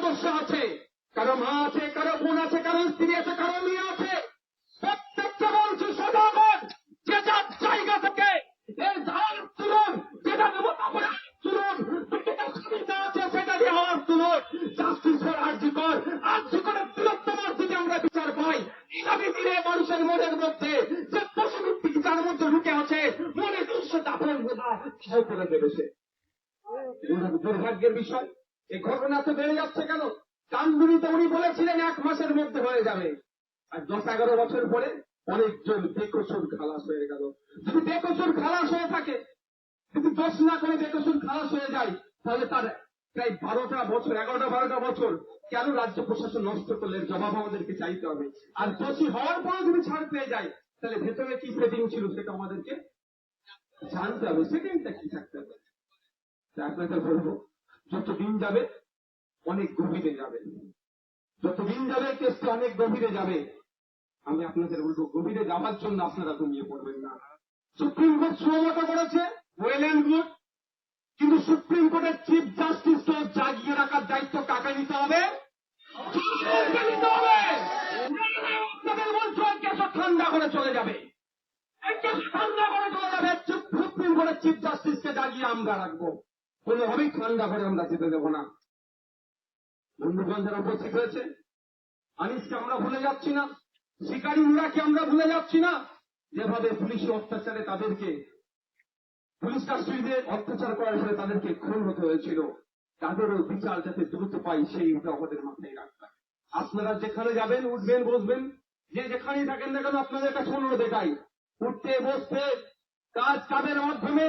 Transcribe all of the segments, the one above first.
সদস্য আছে, কারো মা আছে, কারো বোন আছে, কারো স্ত্রী আছে, কারো মেয়ে আছে। প্রত্যেকটা বলছি সজাগ হন, যে যার জায়গা থেকে এর ধার তুলুন, যেটা দেবতা করে তুলুন, যেটা সুবিধা আছে সেটা দিয়ে হওয়ার তুলুন। জাস্টিস ফর আরজিকর, আরজিকরের বৃহত্তম দিকে আমরা বিচার পাই। আগামী দিনে মানুষের মনের মধ্যে যে পশুভিত্তিক যার মধ্যে ঢুকে আছে, মনে দৃশ্য দাপন করে দেবে সে। দুর্ভাগ্যের বিষয়, এই ঘটনা তো বেড়ে যাচ্ছে কেন? কামদুনিতে উনি বলেছিলেন 1 মাসের মধ্যে হয়ে যাবে, আর 10-11 বছর পরে অনেকজন বেকসুর খালাস হয়ে গেল। যদি বেকসুর খালাস হয়ে থাকে, যদি দোষ না করে বেকসুর খালাস হয়ে যায়, তাহলে তার প্রায় 12টা বছর, 11-12টা বছর কেন রাজ্য প্রশাসন নষ্ট করলে জবাব আমাদেরকে চাইতে হবে। আর দোষী হওয়ার পরও যদি ছাড় পেয়ে যায়, তাহলে ভেতরে কি সেটিং ছিল সেটা আমাদেরকে জানতে হবে, সেটিংটা কি থাকতে হবে। আপনাদের বলবো, যত দিন যাবে অনেক গভীরে যাবে, যত দিন যাবে কেসটা অনেক গভীরে যাবে। আমি আপনাদের বলবো, গভীরে যাওয়ার জন্য আপনারা ঘুমিয়ে পড়বেন না। সুপ্রিম কোর্ট সুমতো করেছে, ওয়েল অ্যান্ড গুড, কিন্তু সুপ্রিম কোর্টের চিফ জাস্টিসকে জাগিয়ে রাখার দায়িত্ব কাকে নিতে হবে? নিতে হবে। আপনাদের বলছো কেস ঠান্ডা করে চলে যাবে, ঠান্ডা করে চলে যাবে। সুপ্রিম কোর্টের চিফ জাস্টিসকে জাগিয়ে আমরা রাখবো, কোনোভাবেই ঠান্ডা করে আমরা যেতে দেবো না। বন্ধুগণ যারা উপস্থিত হয়েছে, আনিসকে আমরা ভুলে যাচ্ছি না, শিকারী মুরাকে আমরা ভুলে যাচ্ছি না। যেভাবে পুলিশি অত্যাচারে তাদেরকে, পুলিশ কাস্টডিতে অত্যাচার করার ফলে তাদেরকে খুন হতে হয়েছিল, তাদেরও বিচার যাতে দ্রুত পাই সেইটা আমাদের মাথায় রাখতে। আপনারা যেখানে যাবেন, উঠবেন, বসবেন, যে যেখানেই থাকেন না কেন, আপনাদের একটা অনুরোধ দেখাই, উঠতে বসতে কাজ কাজের মাধ্যমে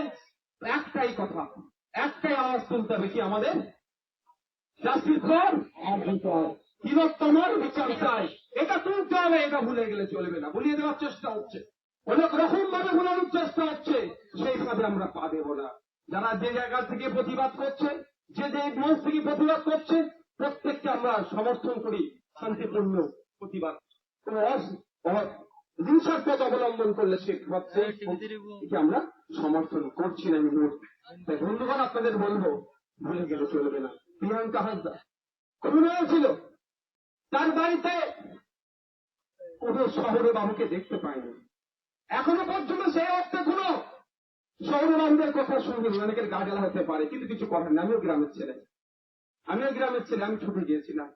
একটাই কথা, একটাই আওয়াজ তুলতে হবে, কি আমাদের জাস্টিস ফর আরজিকর, তিলোত্তমার বিচার চাই। এটা তুলতে হবে, এটা ভুলে গেলে চলবে না। ভুলিয়ে দেওয়ার চেষ্টা হচ্ছে, অনেক রকম ভাবে ভুলানোর চেষ্টা হচ্ছে, সেইভাবে আমরা পা দেব না। যারা যে জায়গা থেকে প্রতিবাদ করছে, যে যে মঞ্চ থেকে প্রতিবাদ করছে, প্রত্যেককে আমরা সমর্থন করি। শান্তিপূর্ণ প্রতিবাদ, কোন হিংসার পথ অবলম্বন করলে সে আমরা সমর্থন করছি না। তাই বন্ধুগণ আপনাদের বলবো, ভুলে গেলে চলবে না। প্রিয়াঙ্কা হাসদা খুন হয়েছিল, তার বাড়িতে কোন শহরে বাবুকে দেখতে পায়নি, এখনো পর্যন্ত সেই অর্থে কোন শহরে বাবুদের কথা শুনবেন। অনেকের গা জ্বালা হতে পারে, কিন্তু কিছু করার নেই। আমিও গ্রামের ছেলে, আমি ছুটে গিয়েছিলাম।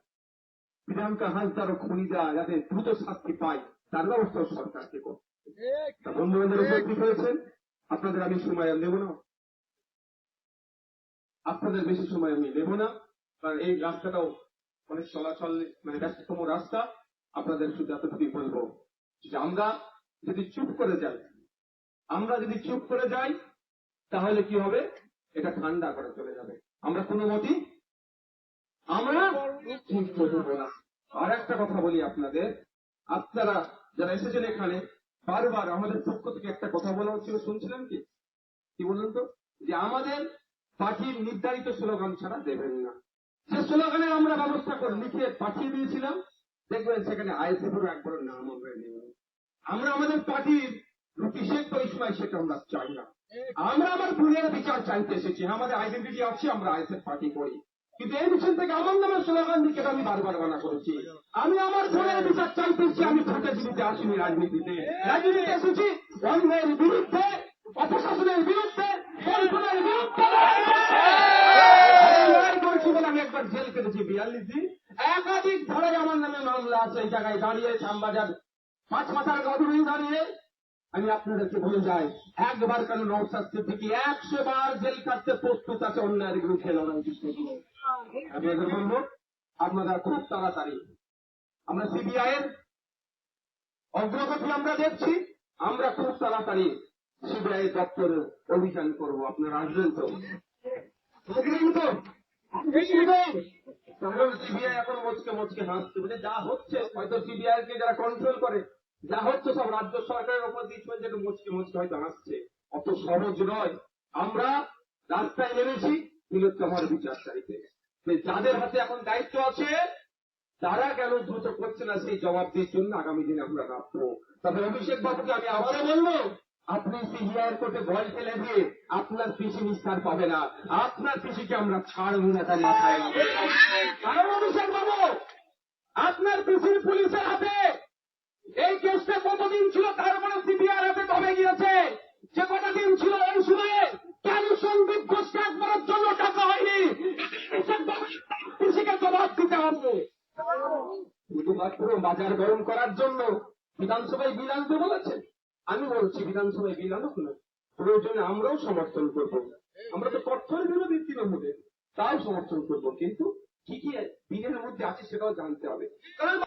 প্রিয়াঙ্কা হাসদারও খুনিরা যাতে দ্রুত শাস্তি পায় তার ব্যবস্থা সরকারকে করতে। বন্ধু বান্ধব উপস্থিত হয়েছেন, আপনাদের আমি সময় নেব না, আপনাদের বেশি সময় আমি নেব না, কারণ এই রাস্তাটাও অনেক চলাচল, মানে ব্যস্ততম রাস্তা। আপনাদের শুধু এতটুকুই বলবো যে আমরা যদি চুপ করে যাই, তাহলে কি হবে, এটা ঠান্ডা করে চলে যাবে। আমরা কোনো মতেই আমরা ঠিক করবো না। আর একটা কথা বলি আপনাদের, আপনারা যারা এসেছেন এখানে, বারবার আমাদের পক্ষ থেকে একটা কথা বলা হচ্ছিল, শুনছিলেন কি বলুন তো, যে আমাদের পার্টির নির্ধারিত স্লোগান ছাড়া দেবেন না। সে স্লোগানের আমরা ব্যবস্থা করে লিখে পাঠিয়ে দিয়েছিলাম, দেখবেন সেখানে আইএসএফের একবার নাম আমরা নেই। আমরা আমাদের পার্টির রুটিশেক পরিষেবায় সেটা আমরা চাই না। আমরা আমার ভুলের বিচার চাইতে এসেছি। আমাদের আইডেন্টিটি আছে, আমরা আইএসএফ পার্টি করি, কিন্তু এই মিছিল থেকে আমার নামের স্লোগান দিকে আমি বারবার মানা করেছি। আমি আমার ভুলের বিচার চাইতেছি, আমি ভোটাজীবীতে আসিনি রাজনীতিতে এসেছি অন্যের বিরুদ্ধে, অপশাসনের বিরুদ্ধে, পরিবারের বিরুদ্ধে করেছি বলে আমি একবার জেল কেটেছি 42 দিন। একাধিক ধারায় আমার নামে মামলা আছে। এই জায়গায় দাঁড়িয়ে শ্যামবাজার 5 মাথার গঠনে দাঁড়িয়ে আমি আপনাদেরকে বলে যাই, একবার কেন নওশাদ সিদ্দিকী 100 বার জেল কাটতে প্রস্তুত আছে অন্যায়ের বিরুদ্ধে লড়াই করতে। আপনাদের বলবো, আপনারা খুব তাড়াতাড়ি, আমরা সিবিআই এর অগ্রগতি আমরা দেখছি, আমরা খুব তাড়াতাড়ি সিবিআই দপ্তরে অভিযান করবো। আপনারা আসবেন তো? সিবিআই এখন মচকে হাসছে, বলে যা হচ্ছে, হয়তো সিবিআই কে যারা কন্ট্রোল করে, যা হচ্ছে সব রাজ্য সরকারের উপর দিয়ে চলছে, একটু মচকে হয়তো হাসছে। অত সহজ নয়। আমরা রাস্তায় নেমেছি তিলোত্তমার বিচার চাইতে। যাদের হাতে এখন দায়িত্ব আছে, তারা কেন দ্রুত করছে না, সেই জবাব দিয়ে জন্য আগামী দিনে আমরা রাখবো। তবে অভিষেক বাবুকে আমি আবারও বলবো, আপনি সিবিআই কোর্টে বল ফেলে দিয়ে আপনার পিসি নিস্তার পাবে না। আপনার পিসিকে আমরা ছাড়ব না তার মাথায়। কারণ অভিষেক বাবু, আপনার পিসির পুলিশের হাতে এই কেসটা কতদিন ছিল, তারপরে সিবিআই হাতে কমে গিয়েছে। যে কটা দিন ছিল এই সময়ে কেন সন্দীপ ঘোষকে একবারের জন্য টাকা হয়নি? পিসিকে জবাব দিতে হবে। শুধুমাত্র বাজার গরম করার জন্য বিধানসভায় বিল আনতে বলেছে। আমি বলছি বিধানসভায় বিল আনুক না, প্রয়োজনে আমরাও সমর্থন করব। আমরা তো কঠোর বিরোধী তৃণমূলের, তাও সমর্থন করব, কিন্তু কি কি বিলের মধ্যে আছে সেটাও জানতে হবে। কারণ